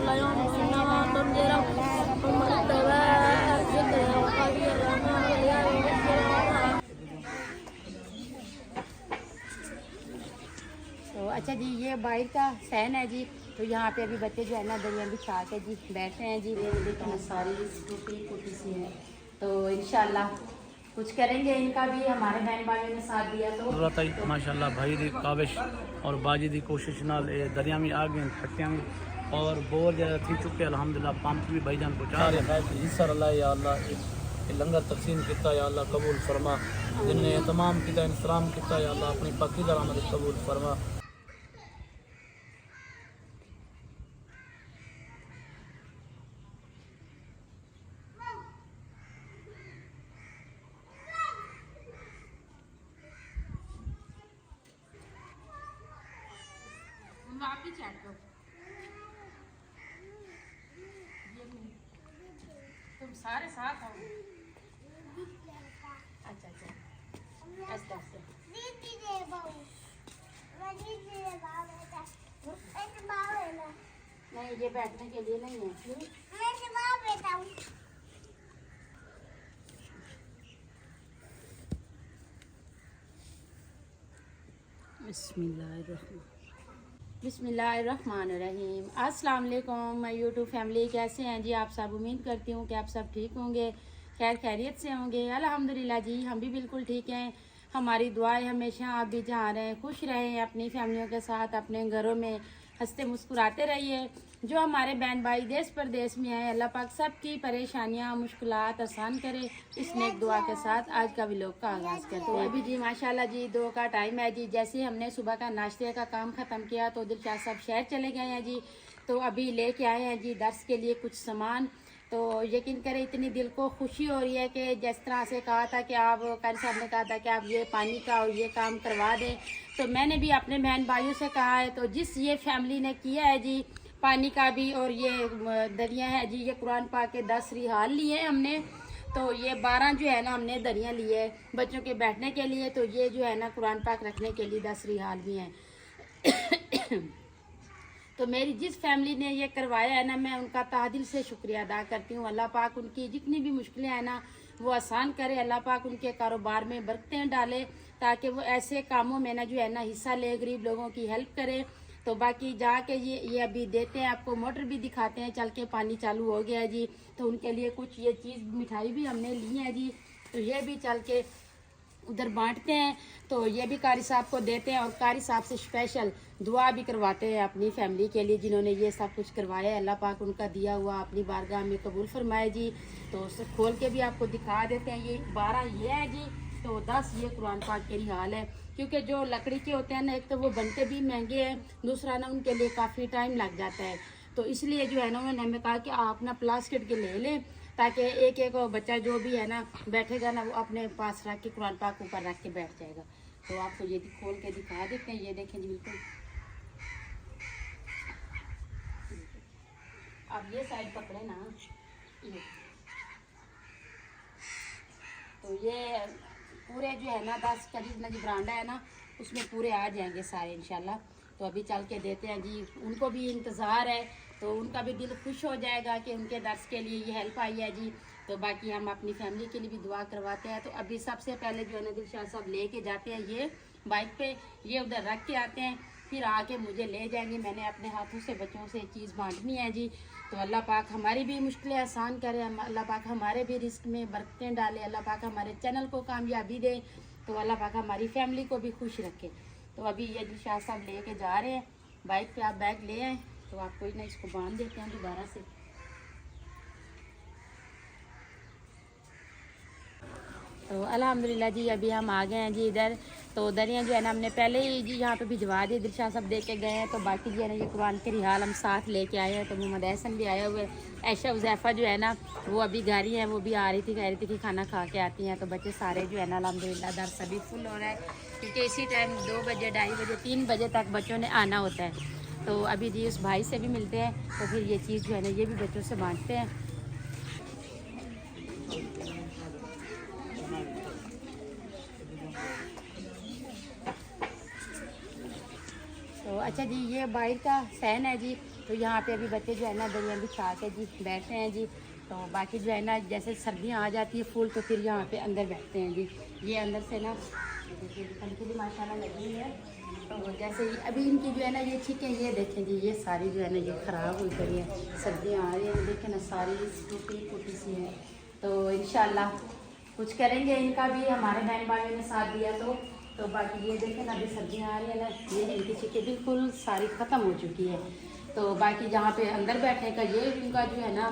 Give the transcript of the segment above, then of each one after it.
तो अच्छा जी, ये बाइक का फैन है जी। तो यहाँ पे अभी बच्चे जो है ना दरिया बिछा के जी बैठे हैं जी। देखिए सारी टूटी सी है, तो इंशाल्लाह कुछ करेंगे। इनका भी हमारे बहन भाइयों ने साथ दिया तो माशाल्लाह भाई दी काविश और बाजी दी कोशिश नाल दरिया में आ गए थकिया और बहुत ज़्यादा थी चुके। अल्हम्दुलिल्लाह पंप भी भाईजान पहुँचा रहे हिस्सा अल्लाह या अल्लाह लंगर तकसीम किया या अल्लाह कबूल फरमा। जिनने तमाम किया इंतजाम किया या अल्लाह अपनी पक्की दरामद कबूल फरमा। आप ही चैट करो, तुम सारे साथ आओ। अच्छा अच्छा नहीं, ये बैठने के लिए नहीं है। बिस्मिल्लाहिर्रहमानिर्रहीम। अस्सलाम वालेकुम माय यूट्यूब फैमिली, कैसे हैं जी आप सब। उम्मीद करती हूँ कि आप सब ठीक होंगे, खैर खैरियत से होंगे। अल्हम्दुलिल्लाह जी, हम भी बिल्कुल ठीक हैं। हमारी दुआएं हमेशा आप भी जहाँ रहें खुश रहें, अपनी फैमिलियों के साथ अपने घरों में हंसते मुस्कुराते रहिए। जो हमारे बहन भाई देश परदेश में हैं, अल्लाह पाक सबकी परेशानियां मुश्किलात आसान करे। इस नेक दुआ के साथ आज का व्लॉग का आगाज़ करते हैं। अभी जी माशाल्लाह जी 2 का टाइम है जी। जैसे हमने सुबह का नाश्ते का काम ख़त्म किया तो दिलशाद साहब शहर चले गए हैं जी। तो अभी लेके आए हैं जी दर्स के लिए कुछ सामान। तो यकीन करें इतनी दिल को खुशी हो रही है कि जिस तरह से कहा था कि आप कारी साहब ने कहा था कि आप ये पानी का और ये काम करवा दें, तो मैंने भी अपने बहन भाइयों से कहा है। तो जिस ये फैमिली ने किया है जी पानी का भी और ये दरिया है जी, ये कुरान पाक के 10 रिहाल लिए हमने। तो ये 12 जो है ना हमने दरिया लिए है बच्चों के बैठने के लिए। तो ये जो है ना कुरान पाक रखने के लिए 10 रिहाल भी हैं। तो मेरी जिस फैमिली ने ये करवाया है ना, मैं उनका तादिल से शुक्रिया अदा करती हूँ। अल्लाह पाक उनकी जितनी भी मुश्किलें हैं ना वो आसान करे। अल्लाह पाक उनके कारोबार में बरकतें डाले ताकि वो ऐसे कामों में ना जो है ना हिस्सा ले, गरीब लोगों की हेल्प करे। तो बाकी जाके ये अभी देते हैं आपको, मोटर भी दिखाते हैं चल के, पानी चालू हो गया है जी। तो उनके लिए कुछ ये चीज़ मिठाई भी हमने ली है जी। तो ये भी चल के उधर बांटते हैं। तो ये भी कारी साहब को देते हैं और कारी साहब से स्पेशल दुआ भी करवाते हैं अपनी फैमिली के लिए जिन्होंने ये सब कुछ करवाया है। अल्लाह पाक उनका दिया हुआ अपनी बारगाह में कबूल फरमाए जी। तो उसे खोल के भी आपको दिखा देते हैं। ये 12 ये है जी, तो 10 ये कुरान पाक के रिहाल है। क्योंकि जो लकड़ी के होते हैं ना, एक तो वो बनते भी महंगे हैं, दूसरा ना उनके लिए काफ़ी टाइम लग जाता है। तो इसलिए जो है ना उन्होंने हमें कहा कि आप ना प्लास्टिक के ले लें ताकि एक एक बच्चा जो भी है ना बैठेगा ना वो अपने पास रख के कुरान पाक ऊपर रख के बैठ जाएगा। तो आपको ये खोल के दिखा देते हैं। ये देखें जी, बिल्कुल आप ये साइड पकड़े ना, ये तो ये पूरे जो है ना 10 का जितना जी बरांडा है ना उसमें पूरे आ जाएंगे सारे इंशाल्लाह। तो अभी चल के देते हैं जी, उनको भी इंतज़ार है तो उनका भी दिल खुश हो जाएगा कि उनके दर्स के लिए ये हेल्प आई है जी। तो बाकी हम अपनी फैमिली के लिए भी दुआ करवाते हैं। तो अभी सबसे पहले जो है ना दिलशाद साहब लेके जाते हैं ये बाइक पे, ये उधर रख के आते हैं, फिर आके मुझे ले जाएंगे। मैंने अपने हाथों से बच्चों से चीज़ बांटनी है जी। तो अल्लाह पाक हमारी भी मुश्किलें आसान करे, अल्लाह पाक हमारे भी रिस्क में बरकतें डाले, अल्लाह पाक हमारे चैनल को कामयाबी दे, तो अल्लाह पाक हमारी फैमिली को भी खुश रखे। तो अभी ये दिलशाद साहब लेके जा रहे हैं बाइक पे, आप बैग ले आए तो आपको ना इसको बांध देते हैं दोबारा से। तो अल्हम्दुलिल्लाह जी अभी हम आ गए हैं जी इधर। तो दरिया जो है ना हमने पहले ही जी यहाँ पे भिजवा दी, दिलशाद सब दे के गए हैं। तो बाकी जो है ना ये कुरान के रिहाल हम साथ लेके आए हैं। तो मोहम्मद एहसन भी आए हुए, ऐशा उज़ैफ़ा जो है ना वो अभी घर ही है, वो भी आ रही थी, कह रही थी कि खाना खा के आती हैं। तो बच्चे सारे जो है ना अल्हम्दुलिल्लाह दर्स अभी फुल हो रहा है क्योंकि इसी टाइम 2 बजे 2:30 बजे 3 बजे तक बच्चों ने आना होता है। तो अभी जी उस भाई से भी मिलते हैं तो फिर ये चीज़ जो है ना ये भी बच्चों से बांटते हैं। तो अच्छा जी, ये बाहर का फैन है जी। तो यहाँ पे अभी बच्चे जो है ना दरिया बिछा के जी बैठ रहे हैं जी। तो बाकी जो है ना जैसे सर्दियाँ आ जाती है फूल, तो फिर यहाँ पे अंदर बैठते हैं जी। ये अंदर से ना पंखी भी माशाल्लाह लगी है। तो जैसे अभी इनकी जो है ना ये छिकें, ये देखें जी, ये सारी जो है ना ये ख़राब हुई पड़ी है। सर्दियाँ आ रही हैं, देखें ना सारी टूटी फूटी सी है। तो इंशाल्लाह कुछ करेंगे, इनका भी हमारे बहन भाइयों ने साथ दिया तो बाकी ये देखें ना अभी सर्दियाँ आ रही है ना, ये इनकी छिकें बिल्कुल सारी ख़त्म हो चुकी है। तो बाकी जहाँ पे अंदर बैठने का ये इनका जो है ना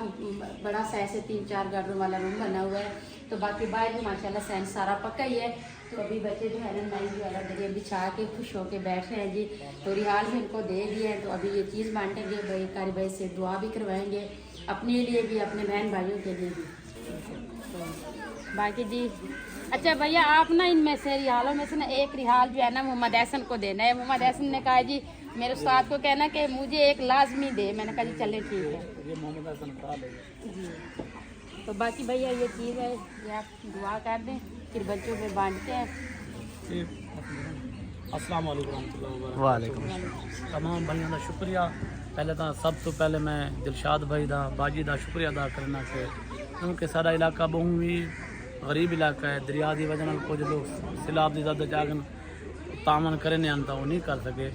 बड़ा सा ऐसे 3-4 बेडरूम वाला रूम बना हुआ है। तो बाकी बाहर भी माशाल्लाह सैन सारा पक्का ही है। तो अभी बच्चे जो है ना नई जो है ना दरिया बिछा के खुश होके बैठ रहे हैं जी। तो रिहाल भी उनको दे दिए हैं। तो अभी ये चीज़ बांटेंगे भाई, कारी भाई से दुआ भी करवाएंगे, अपने लिए भी अपने बहन भाइयों के लिए भी। तो बाकी जी अच्छा भैया, आप ना इनमें से रिहालों में से ना एक रिहाल जो है ना मोहम्मद हसन को देना है। मोहम्मद हसन ने कहा जी मेरे उस्ताद को कहना कि मुझे एक लाजमी दे। मैंने कहा जी चले ठीक है ये मोहम्मद हसन जी। तो बाकी भैया ये चीज़ है, ये आप दुआ कर दें, फिर बच्चों में बांटते हैं। अस्सलाम वालेकुम। तमाम भाइयों का शुक्रिया। पहले तो सब तो पहले मैं दिलशाद भाई का बाजी का शुक्रिया अदा करना कि क्योंकि सारा इलाका बहुत ही गरीब इलाका है। दरिया की वजह कुछ लोग सैलाब की ज़्यादा जागन तामन करने आंता वो नहीं कर सके।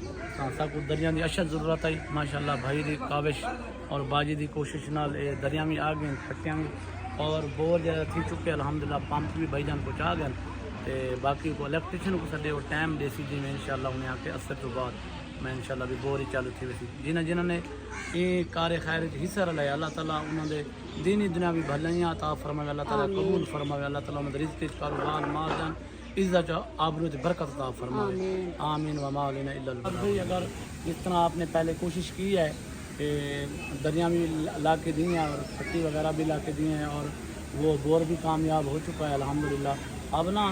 सबको दरिया की अशद ज़रूरत आई। माशाल्लाह भाई की काविश और बाजी की कोशिश नाल ये दरिया में आ गए खट्टियाँ और बोर ज़्यादा थी चुके। अल्हम्दुलिल्लाह पंप भी भाईजान पहुँचा गए। तो बाकी को इलेक्ट्रिशियन को सटे और टाइम देसी जी में इंशाल्लाह उन्हें आके असर तो बाद मैं इंशाल्लाह भी बोर ही चालू थी वैसी जिन्होंने ये कार खैर हिस्सा रलाया। अल्लाह ताला उन्होंने दीनी दुनिया भी भलाइयाँ अता फरमावे। अल्लाह ताला कबूल फरमावे। अल्लाह ताला उन्होंने रिज़्क़ कारोबार माल जान इज़्ज़त आबरू बरकत अता फरमावे। आमीन व मा अलैना इल्ला अल्लाह। भाई अगर जिस तरह आपने पहले कोशिश की है कि दरिया भी ला के दी हैं और पट्टी वगैरह भी ला के दी हैं और वो बोर भी कामयाब हो चुका है अल्हम्दुलिल्लाह। अब ना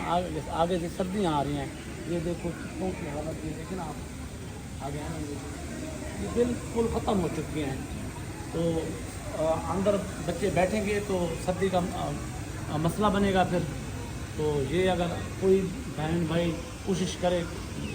आगे से सर्दियाँ आ रही हैं। ये देखो चिप्पों की हालत, ये देखें ना आप आगे हैं ये बिल्कुल ख़त्म हो चुकी हैं। तो अंदर बच्चे बैठेंगे तो सर्दी का मसला बनेगा फिर। तो ये अगर कोई बहन भाई कोशिश करे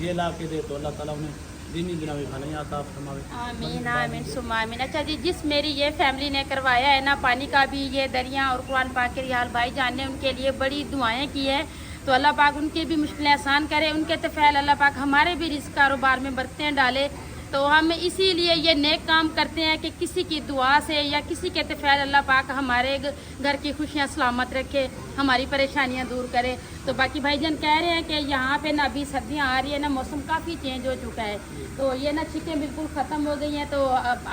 ये ला के दे तो अल्लाह ताला उन्हें दीनी दुनिया में भलाई अता फरमावे। आमीन आमीन सुम्मा आमीन। अच्छा जी, जिस मेरी ये फैमिली ने करवाया है ना पानी का भी ये दरिया और कुरान पाक के रिहाल भाई जान ने उनके लिए बड़ी दुआएं की है। तो अल्लाह पाक उनकी भी मुश्किलें आसान करे, उनके तफ़ैल अल्लाह पाक हमारे भी रिज़्क़ कारोबार में बरकतें डाले। तो हम इसीलिए ये नेक काम करते हैं कि किसी की दुआ से या किसी के तफ़ैल अल्लाह पाक हमारे घर की खुशियाँ सलामत रखे, हमारी परेशानियाँ दूर करे। तो बाकी भाईजान कह रहे हैं कि यहाँ पे ना अभी सर्दियाँ आ रही है ना, मौसम काफ़ी चेंज हो चुका है। तो ये ना छिकें बिल्कुल ख़त्म हो गई हैं। तो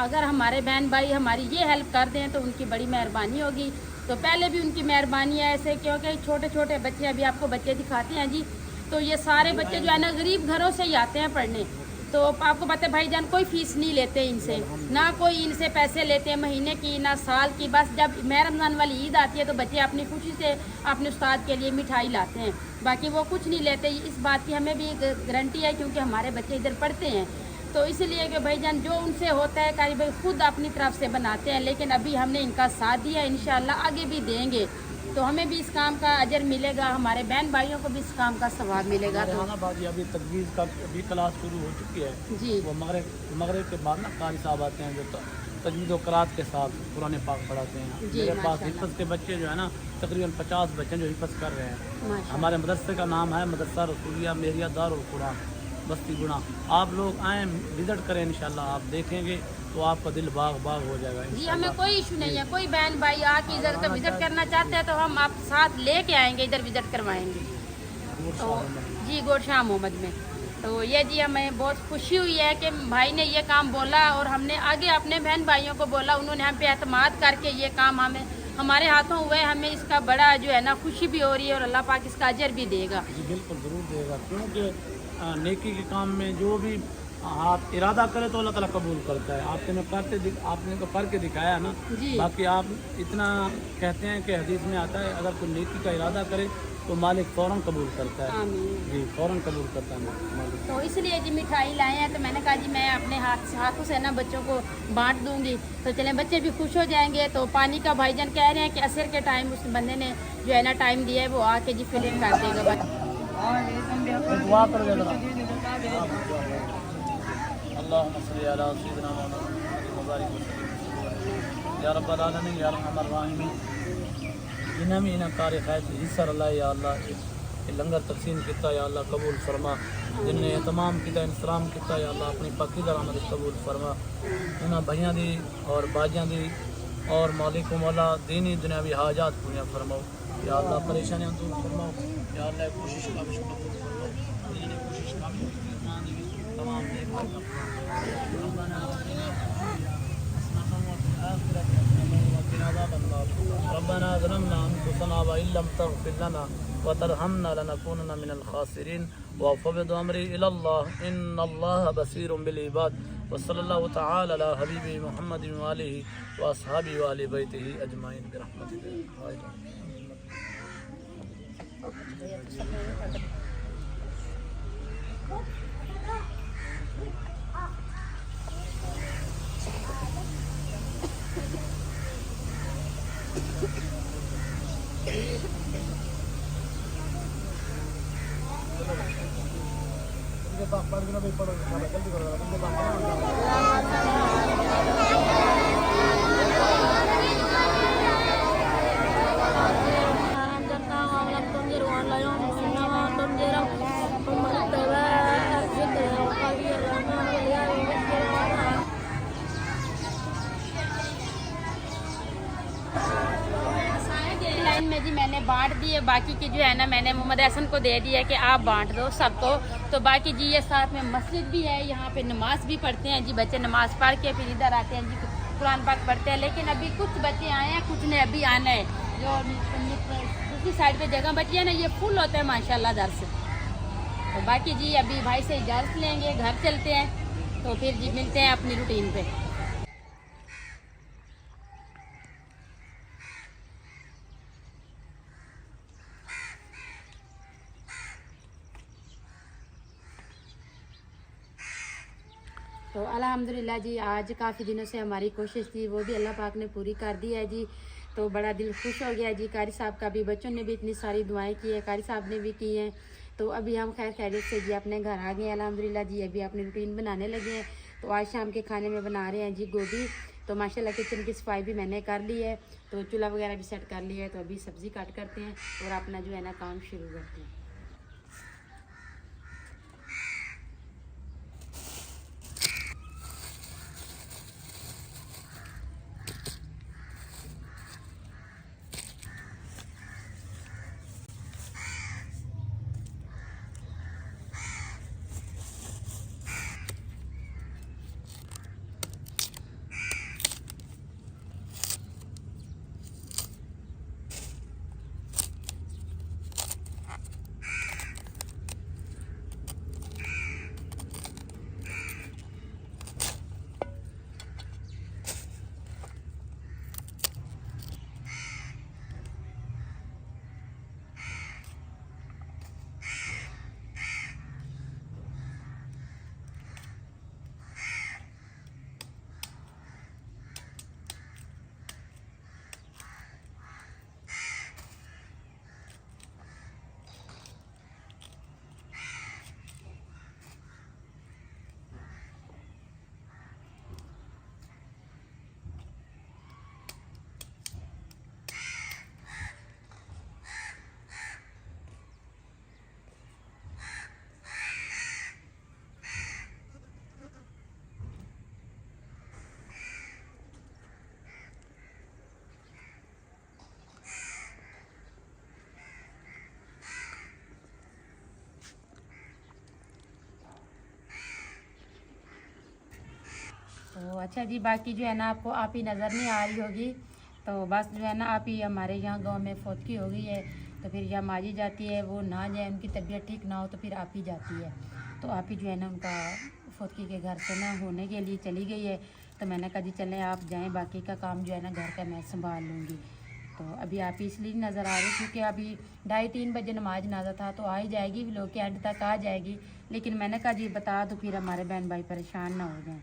अगर हमारे बहन भाई हमारी ये हेल्प कर दें तो उनकी बड़ी मेहरबानी होगी। तो पहले भी उनकी मेहरबानी है ऐसे, क्योंकि छोटे छोटे बच्चे अभी आपको बच्चे दिखाते हैं जी। तो ये सारे बच्चे जो है ना गरीब घरों से ही आते हैं पढ़ने। तो आपको पता है भाईजान कोई फीस नहीं लेते इनसे, ना कोई इनसे पैसे लेते हैं महीने की ना साल की। बस जब रमज़ान वाली ईद आती है तो बच्चे अपनी खुशी से अपने उस्ताद के लिए मिठाई लाते हैं, बाकी वो कुछ नहीं लेते। इस बात की हमें भी गारंटी है क्योंकि हमारे बच्चे इधर पढ़ते हैं। तो इसलिए कि भाईजान जो उनसे होता है कारी भाई खुद अपनी तरफ से बनाते हैं। लेकिन अभी हमने इनका साथ दिया, इंशाल्लाह आगे भी देंगे तो हमें भी इस काम का अजर मिलेगा, हमारे बहन भाइयों को भी इस काम का सवाब मिलेगा। तो बाजी अभी तजवीज़ का भी क्लास शुरू हो चुकी है जी। वो मगरिब के बाद ना कारी साहब आते हैं जो तजवीज़ व क़रात के साथ कुरान पाक पढ़ाते हैं। मेरे पास हिफ़्ज़ के बच्चे जो है ना तकरीबन 50 बच्चे जो हिफ़्ज़ कर रहे हैं। हमारे मदरसे का नाम है मदरसा रसूलिया मेरिया दारुल कुरान बस्ती गुना। आप लोग आएँ विज़िट करें, इंशाल्लाह आप देखेंगे तो आपका दिल बाग बाग हो जाएगा। जी हमें कोई इशू नहीं है, कोई बहन भाई आके इधर का विजिट करना चाहते हैं तो हम आप साथ लेके आएंगे, इधर विजिट करवाएंगे। तो जी गोरशाह मोहम्मद में तो ये जी हमें बहुत खुशी हुई है कि भाई ने ये काम बोला और हमने आगे अपने बहन भाइयों को बोला, उन्होंने हम पे एतमाद करके ये काम हमारे हाथों हुए। हमें इसका बड़ा जो है ना खुशी भी हो रही है और अल्लाह पाक इसका अजर भी देगा। जी बिल्कुल ज़रूर देगा, क्योंकि नेकी के काम में जो भी आप इरादा करें तो अल्लाह ताला कबूल करता है। आपने तो करके दिखाया है ना। बाकी आप इतना कहते हैं कि हदीस में आता है अगर कोई नेकी का इरादा करे तो मालिक फ़ौरन कबूल करता है। जी फ़ौरन कबूल करता है मालिक। तो इसलिए जी मिठाई लाए हैं तो मैंने कहा जी मैं अपने हाथों से ना बच्चों को बांट दूंगी। तो चलें बच्चे भी खुश हो जाएंगे। तो पानी का भाईजान कह रहे हैं कि असर के टाइम उस बंदे ने जो है ना टाइम दिया है वो आके जी फिलिंग कर देगा। अल्लाहुम्मा सल्ली अला सय्यिदिना मुहम्मद व बारिक वसल्लम या रब्बल आलमीन या रहमान रहीमीन। जिन्हें भी इन्हें कार्य खैर से हिस्सा रला या अल्लाह ये लंगर तकसीम किया या अल्लाह कबूल फरमा। जिन्हें एहतमाम किया इंतजाम किया या अल्लाह अपनी पाकीज़ा रहमत कबूल फरमा। इन्होंने भैया दी और बाजियाँ दी और मालिक मौला दीनी दुनियावी हाजात पूरी फरमाओ या अल्लाह, परेशानियाँ दूर फरमाओ या अल्लाह, कोशिश काबिश कबूल फरमाओ, यानी कोशिश काबिश तमाम रब्बना ज़लमना अनफुसना व इल्लम तग़फिर लना व तरहमना लनकूनन्ना मिनल खासिरीन व फ़विद अमरी इलल्लाह इन्नल्लाह बसीरुम बिल इबाद व सल्लल्लाहु तआला अला हबीबी मुहम्मद व आलिहि व अस्हाबी व अहले बैतिही अजमाइन बिरहमतिका या अर्हमर। लाइन में जी मैंने बांट दिए, बाकी की जो है ना मैंने मोहम्मद हसन को दे दिया कि आप बांट दो सबको। तो बाकी जी ये साथ में मस्जिद भी है, यहाँ पे नमाज भी पढ़ते हैं जी बच्चे, नमाज पढ़ के फिर इधर आते हैं जी कुरान पाक पढ़ते हैं। लेकिन अभी कुछ बच्चे आए हैं, कुछ ने अभी आना है। जो दूसरी साइड पे जगह बची है ना, ये फुल होता है माशाल्लाह दर्स। तो बाकी जी अभी भाई से इजाज़त लेंगे, घर चलते हैं, तो फिर जी मिलते हैं अपनी रूटीन पे। तो अल्हम्दुलिल्लाह जी आज काफ़ी दिनों से हमारी कोशिश थी, वो भी अल्लाह पाक ने पूरी कर दी है जी। तो बड़ा दिल खुश हो गया जी। कारी साहब का भी, बच्चों ने भी इतनी सारी दुआएं की है, कारी साहब ने भी की हैं। तो अभी हम खैर खैरियत से जी अपने घर आ गए अल्हम्दुलिल्लाह जी। अभी अपनी रूटीन बनाने लगे हैं। तो आज शाम के खाने में बना रहे हैं जी गोभी। तो माशाल्लाह किचन की सफाई भी मैंने कर ली है, तो चूल्हा वगैरह भी सेट कर लिया है। तो अभी सब्ज़ी काट करते हैं और अपना जो है ना काम शुरू करते हैं। तो अच्छा जी, बाकी जो है ना आपको आप ही नज़र नहीं आ रही होगी। तो बस जो है ना आप ही हमारे यहाँ गांव में फौतगी हो गई है। तो फिर जब माजी जाती है, वो ना जाए, उनकी तबीयत ठीक ना हो, तो फिर आप ही जाती है। तो आप ही जो है ना उनका फौतगी के घर से ना होने के लिए चली गई है। तो मैंने कहा जी चलें आप जाएँ, बाकी का काम जो है ना घर का मैं संभाल लूँगी। तो अभी आप ही इसलिए नज़र आ रही क्योंकि अभी 2:30-3 बजे नमाज नाजा था, तो आ ही जाएगी, लोग के एंड तक आ जाएगी। लेकिन मैंने कहा जी बता दो, फिर हमारे बहन भाई परेशान ना हो जाएँ।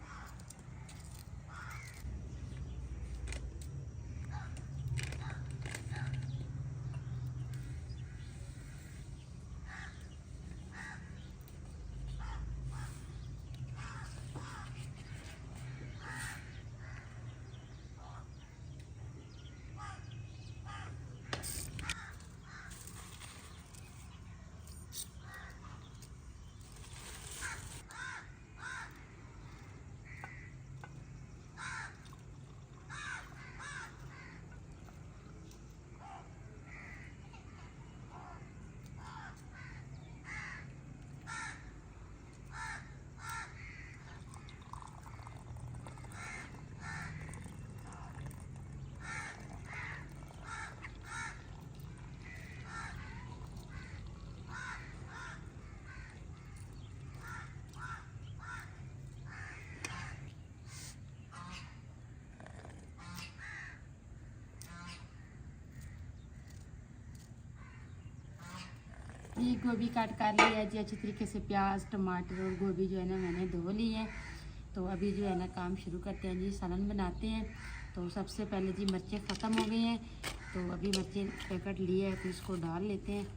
जी गोभी काट कर ली है जी अच्छी तरीके से, प्याज टमाटर और गोभी जो है ना मैंने धो ली है। तो अभी जो है ना काम शुरू करते हैं जी, सालन बनाते हैं। तो सबसे पहले जी मिर्चें ख़त्म हो गई हैं, तो अभी मिर्चें पैकेट लिए है तो इसको डाल लेते हैं।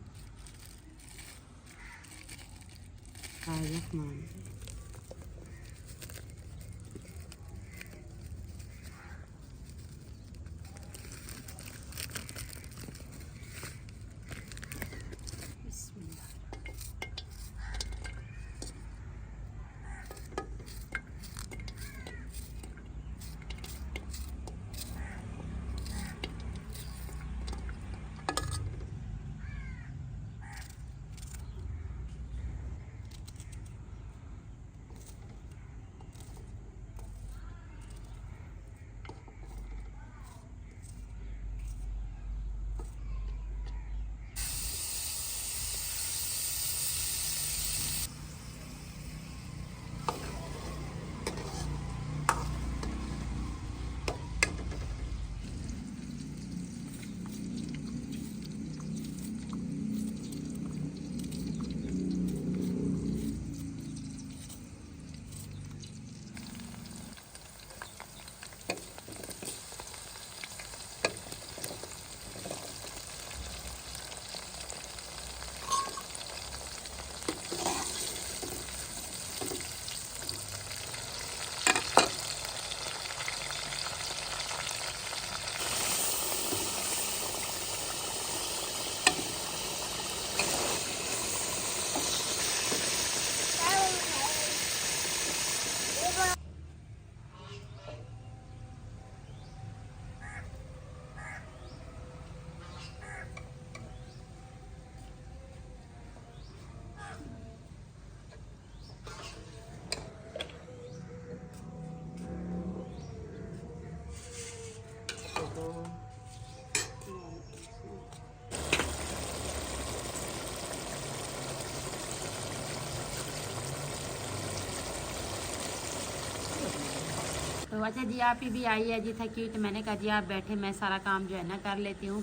तो अच्छा जी आप ही भी आई है जी थकी हुई, तो मैंने कहा जी आप बैठे मैं सारा काम जो है ना कर लेती हूँ।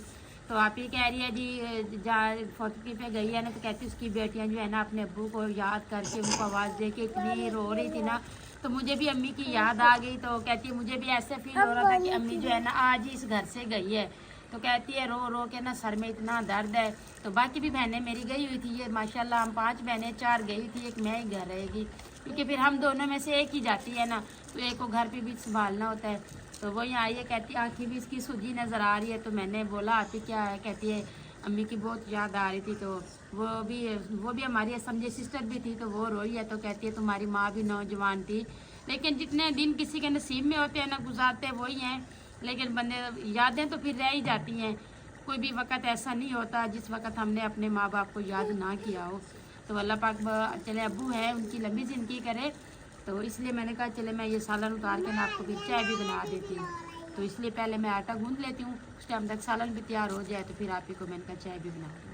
तो आप ही कह रही है जी जहाँ फौतगी पे गई है ना, तो कहती उसकी बेटियाँ जो है ना अपने अब्बू को याद करके उनको आवाज़ दे के इतनी रो रही थी ना, तो मुझे भी अम्मी की याद आ गई। तो कहती है मुझे भी ऐसे फील हो रहा था कि अम्मी जो है ना आज ही इस घर से गई है। तो कहती है रो रो के ना सर में इतना दर्द है। तो बाकी भी बहनें मेरी गई हुई थी, ये माशाल्लाह हम 5 बहनें, 4 गई थी, एक मैं ही घर रहेगी, क्योंकि फिर हम दोनों में से एक ही जाती है ना, तो एक को घर पे भी संभालना होता है। तो वही आई है, कहती आँखें भी इसकी सूजी नज़र आ रही है। तो मैंने बोला आती क्या है, कहती है अम्मी की बहुत याद आ रही थी। तो वो भी हमारी समझे सिस्टर भी थी, तो वो रोई है। तो कहती है तुम्हारी माँ भी नौजवान थी, लेकिन जितने दिन किसी के नसीब में होते हैं ना गुजारते वही हैं, लेकिन बंदे यादें तो फिर रह ही जाती हैं। कोई भी वक्त ऐसा नहीं होता जिस वक्त हमने अपने माँ बाप को याद ना किया हो। तो अल्लाह पाक चले अब्बू है उनकी लंबी ज़िंदगी करे। तो इसलिए मैंने कहा चले मैं ये सालन उतार के ना आपको फिर चाय भी बना देती हूँ। तो इसलिए पहले मैं आटा गूंद लेती हूँ, उस टाइम तक सालन भी तैयार हो जाए, तो फिर आप ही को मैंने कहा चाय भी बना दूँगी।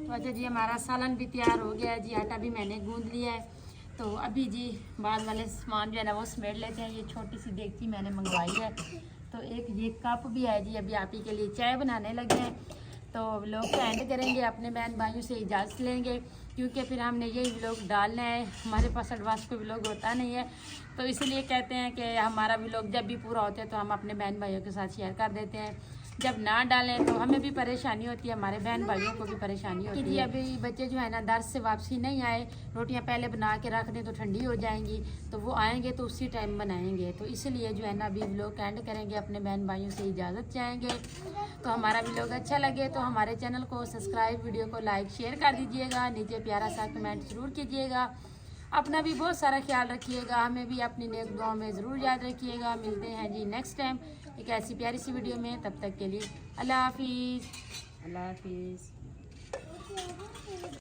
तो अच्छा जी हमारा सालन भी तैयार हो गया है जी, आटा भी मैंने गूंद लिया है। तो अभी जी बाद वाले सामान जो है ना वो समेट लेते हैं। ये छोटी सी देगची मैंने मंगवाई है। तो एक ये कप भी है जी, अभी आप ही के लिए चाय बनाने लगे हैं। तो व्लॉग को एंड करेंगे, अपने बहन भाइयों से इजाज़त लेंगे, क्योंकि फिर हमने यही व्लॉग डालना है, हमारे पास एडवांस कोई व्लॉग होता नहीं है। तो इसलिए कहते हैं कि हमारा व्लॉग जब भी पूरा होता है तो हम अपने बहन भाइयों के साथ शेयर कर देते हैं। जब ना डालें तो हमें भी परेशानी होती है, हमारे बहन भाइयों को भी परेशानी होती है। जी अभी बच्चे जो है ना दर्स से वापसी नहीं आए, रोटियां पहले बना के रख दें तो ठंडी हो जाएंगी, तो वो आएंगे तो उसी टाइम बनाएंगे, तो इसलिए जो है ना अभी व्लॉग एंड करेंगे, अपने बहन भाइयों से इजाज़त चाहेंगे। तो हमारा व्लॉग अच्छा लगे तो हमारे चैनल को सब्सक्राइब, वीडियो को लाइक शेयर कर दीजिएगा, नीचे प्यारा सा कमेंट ज़रूर कीजिएगा। अपना भी बहुत सारा ख्याल रखिएगा, हमें भी अपनी नेक दुआ में ज़रूर याद रखिएगा। मिलते हैं जी नेक्स्ट टाइम एक ऐसी प्यारी सी वीडियो में, तब तक के लिए अल्लाह हाफिज़। अल्लाह हाफिज़।